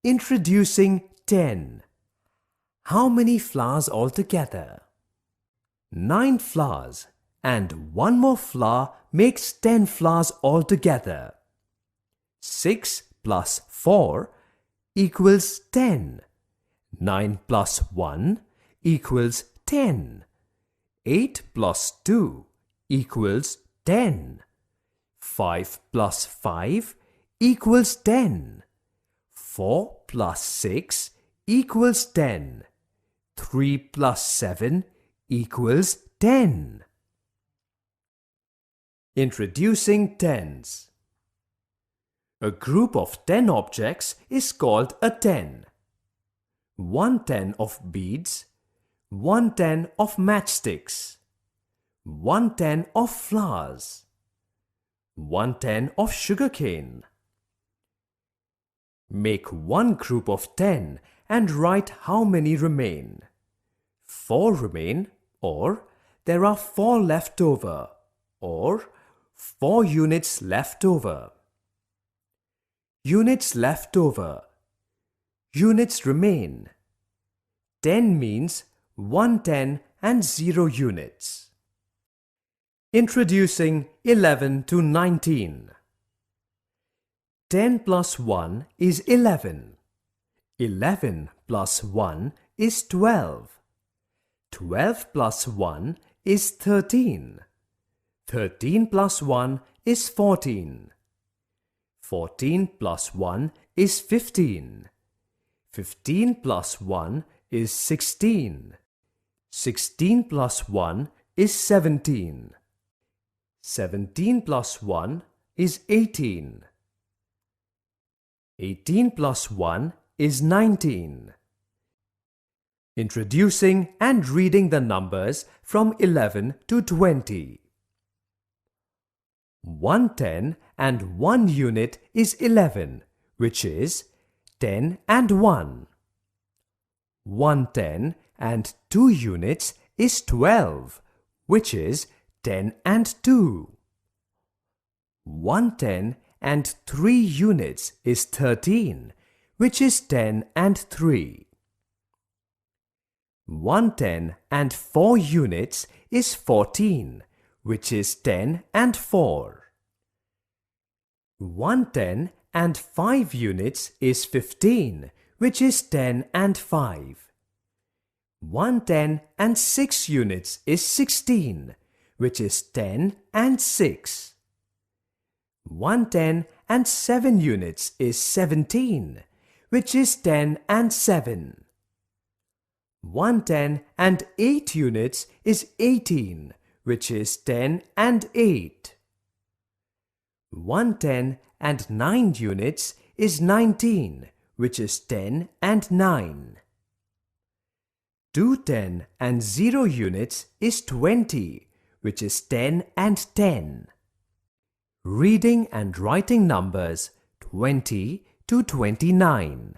Introducing 10. How many flowers altogether? 9 flowers and 1 more flower makes 10 flowers altogether. 6 plus 4 equals 10. 9 plus 1 equals 10. 8 plus 2 equals 10. 5 plus 5 equals 10. 4 plus 6 equals 10. 3 plus 7 equals 10. Introducing tens. A group of 10 objects is called a ten. 1 10 of beads, 1 10 of matchsticks, 1 10 of flowers, 1 10 of sugarcane. Make one group of 10 and write how many remain. 4 remain, or there are 4 left over, or 4 units left over. Units left over. Units remain. 10 means 1 10 and 0 units. Introducing 11 to 19. 10 plus 1 is 11. 11 plus 1 is 12. 12 plus 1 is 13. 13 plus 1 is 14. 14 plus 1 is 15. 15 plus 1 is 16. 16 plus 1 is 17. 17 plus 1 is 18. 18 plus 1 is 19. Introducing and reading the numbers from 11 to 20. 1 10 and 1 unit is 11, which is 10 and 1. 1 10 and 2 units is 12, which is 10 and 2. 1 10 and 3 units is 13, which is 10 and 3. 1 10 and 4 units is 14, which is 10 and 4. 1 10 and 5 units is 15, which is 10 and 5. 1 10 and 6 units is 16, which is 10 and 6. 1 10 and 7 units is 17, which is 10 and 7. 1 10 and 8 units is 18, which is 10 and 8. 1 10 and 9 units is 19, which is 10 and 9. 2 10 and 0 units is 20, which is 10 and 10. Reading and writing numbers 20 to 29.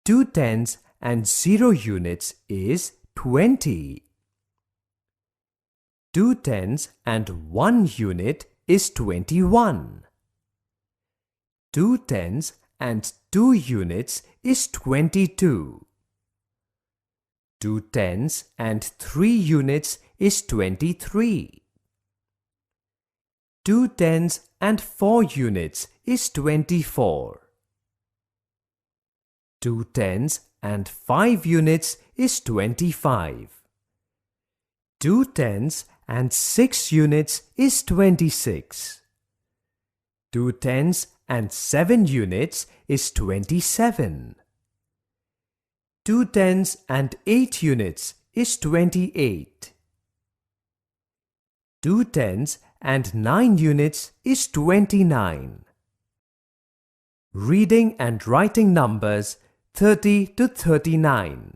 2 tens and 0 units is 20. 2 tens and 1 unit is 21. 2 tens and 2 units is 22. 2 tens and 3 units is 23. 2 tens and 4 units is 24. 2 tens and 5 units is 25. 2 tens and 6 units is 26. 2 tens and 7 units is 27. 2 tens and 8 units is 28. 2 tens and 9 units is 29. Reading and writing numbers 30 to 39.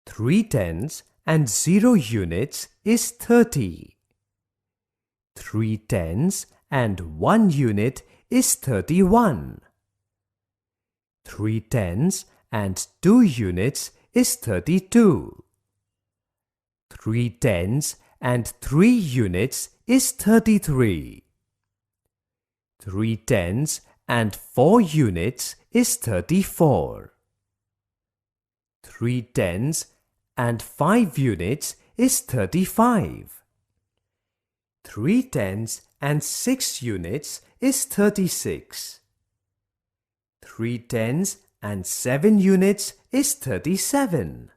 3 tens and 0 units is 30. 3 tens and 1 unit is 31. 3 tens and 2 units is 32. 3 tens and 3 units is 33. 3 tens and 4 units is 34. 3 tens and 5 units is 35. 3 tens and 6 units is 36. 3 tens and 7 units is 37.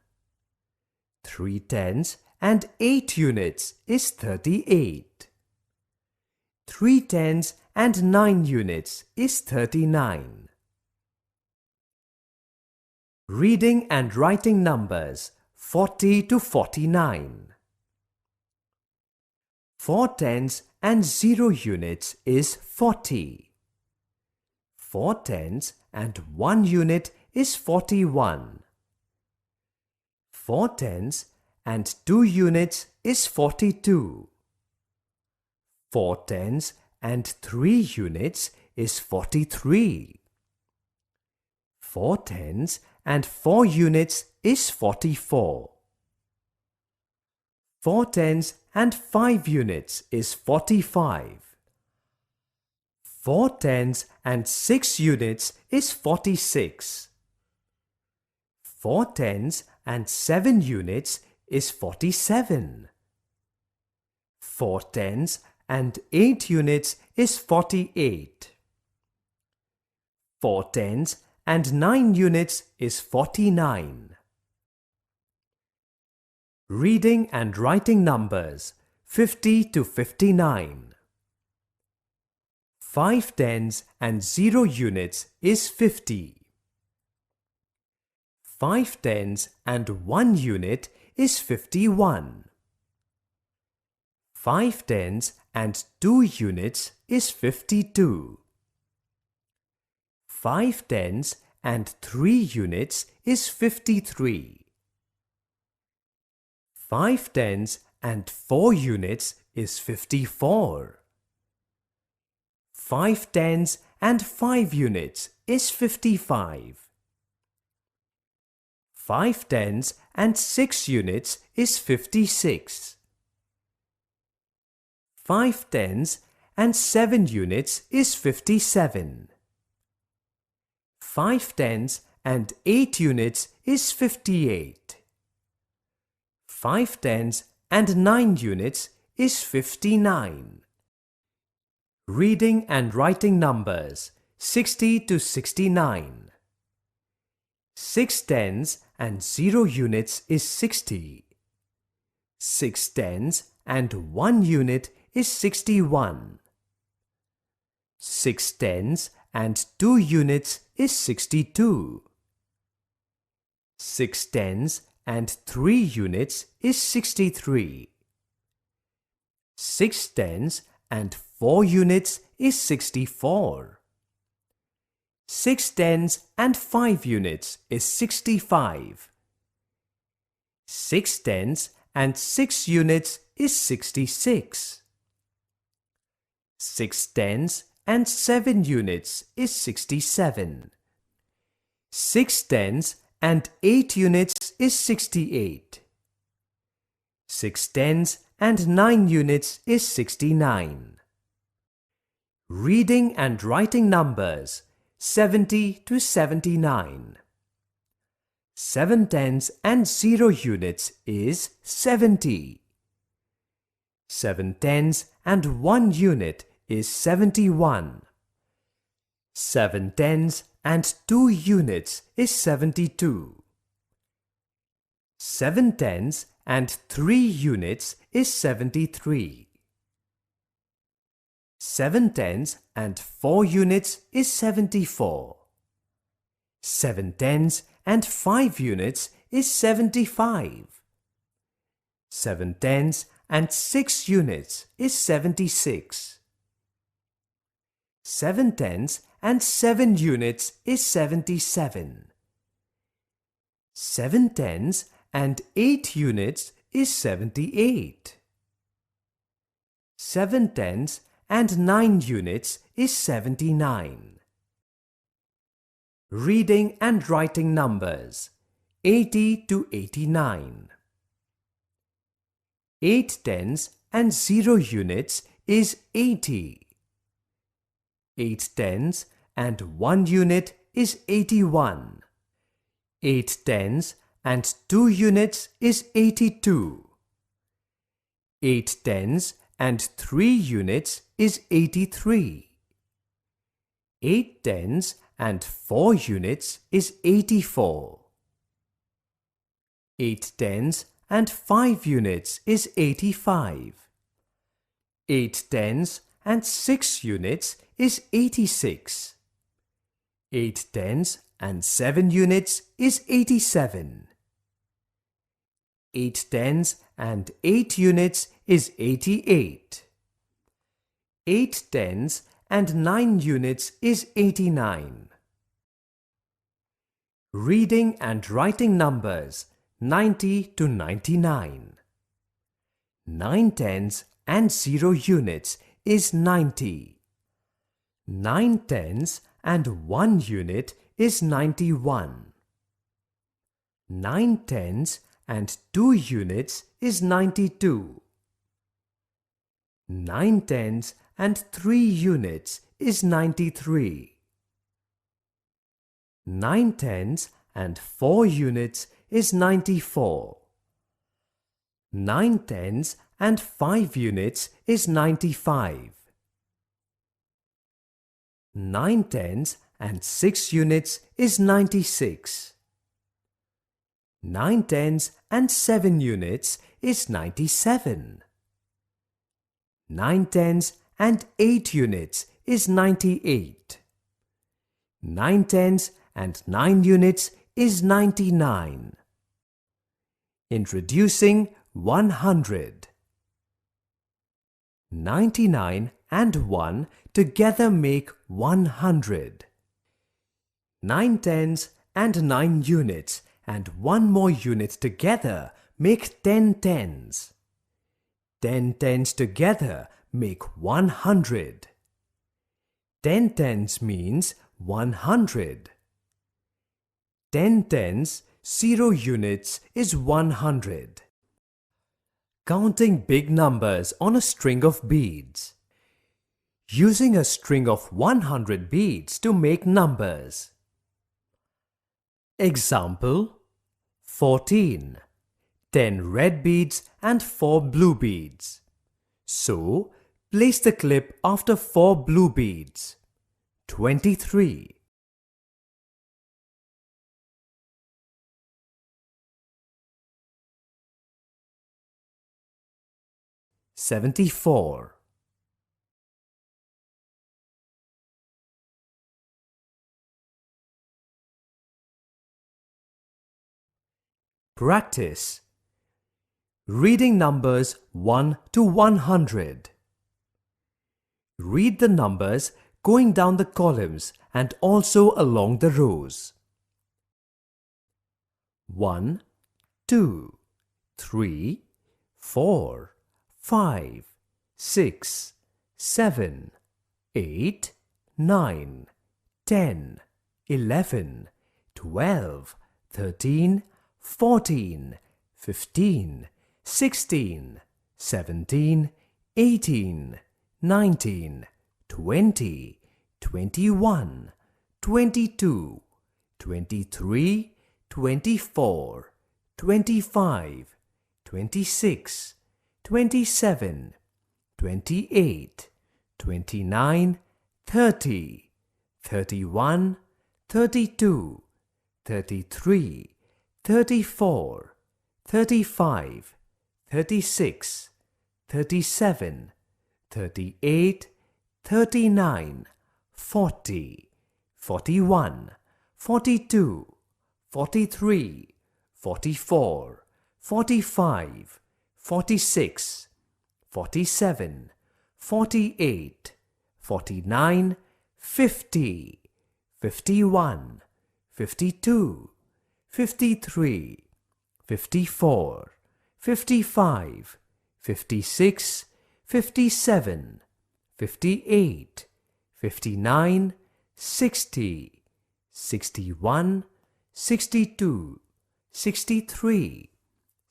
3 tens and 8 units is 38. 3 tens and 9 units is 39. Reading and writing numbers 40 to 49. 4 tens and 0 units is 40. 4 tens and 1 unit is 41. 4 tens and 2 units is 42. 4 tens and 3 units is 43. 4 tens and 4 units is 44. 4 tens and 5 units is 45. 4 tens and 6 units is 46. 4 tens and 7 units is 47. 4 tens and 8 units is 48. 4 tens and 9 units is 49. Reading and writing numbers 50 to 59. 5 tens and 0 units is 50. 5 tens and 1 unit is 51. 5 tens and 2 units is 52. 5 tens and 3 units is 53. 5 tens and 4 units is 54. 5 tens and 5 units is 55. 5 tens and 6 units is 56. 5 tens and 7 units is 57. 5 tens and 8 units is 58. 5 tens and 9 units is 59. Reading and writing numbers 60 to 69. 6 tens and 0 units is 60. 6 tens and 1 unit is 61. 6 tens and 2 units is 62. 6 tens and 3 units is 63. 6 tens and 4 units is 64. 6 tens and 5 units is 65. 6 tens and 6 units is 66. 6 tens and 7 units is 67. 6 tens and 8 units is 68. 6 tens and 9 units is 69. Reading and writing numbers 70 to 79. 7 tens and 0 units is 70. 7 tens and 1 unit is 71. 7 tens and 2 units is 72. 7 tens and 3 units is 73. 7 tens and 4 units is 74. 7 tens and 5 units is 75. 7 tens and 6 units is 76. 7 tens and 7 units is 77. 7 tens and 8 units is 78. 7 tens and 9 units is 79. Reading and writing numbers 80 to 89. 8 tens and 0 units is 80. 8 tens and 1 unit is 81. 8 tens and 2 units is 82. 8 tens and 3 units is 83. 8 tens and 4 units is 84. 8 tens and 5 units is 85. 8 tens and 6 units is 86. 8 tens and 7 units is 87. 8 tens and 8 units is 88. 8 tens and 9 units is 89. Reading and writing numbers 90 to 99. 9 tens and 0 units is 90. 9 tens and 1 unit is 91. 9 tens and 2 units is 92. 9 tens and 3 units is 93. 9 tens and 4 units is 94. 9 tens and 5 units is 95. 9 tens and 6 units is 96. 9 tens and 7 units is 97. 9 tens and 8 units is 98. 9 tens and 9 units is 99. Introducing 100. 99 and 1 together make 100. 9 tens and 9 units and 1 more unit together make 10 tens. 10 tens together make 100. 10 tens means 100. 10 tens, 0 units is 100. Counting big numbers on a string of beads. Using a string of 100 beads to make numbers. Example: 14. 10 red beads and 4 blue beads. So, place the clip after 4 blue beads. 23. 74. Practice. Reading numbers 1 to 100. Read the numbers going down the columns and also along the rows. 1, 2, 3, 4, 5, 6, 7, 8, 9, 10, 11, 12, 13, 14, 15, 16, 17, 18, 19, 20, 21, 22, 23, 24, 25, 26, 27, 28, 29, 30, 31, 32, 33, 34, 35, 36, 37, 38, 39, 40, 41, 42, 43, 44, 45, 46, 47, 48, 49, 50, 51, 52, 53, 54, 55, 56, 57, 58, 59, 60, 61, 62, 63,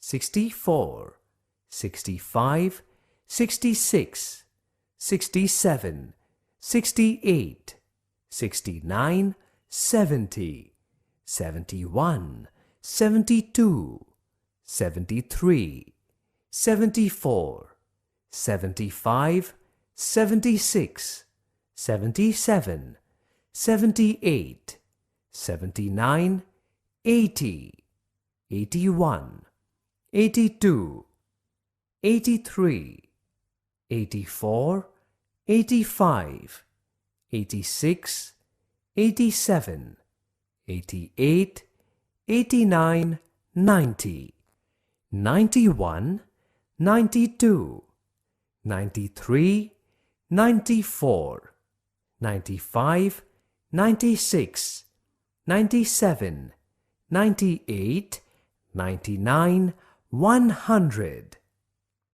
64, 65, 66, 67, 68, 69, 70, 71, 72, 73, 74, 75, 76, 77, 78, 79, 80, 81, 82, 83, 84, 85, 86, 87, 88, 89, 90, 91, 92, 93, 94, 95, 96, 97, 98, 99, 100.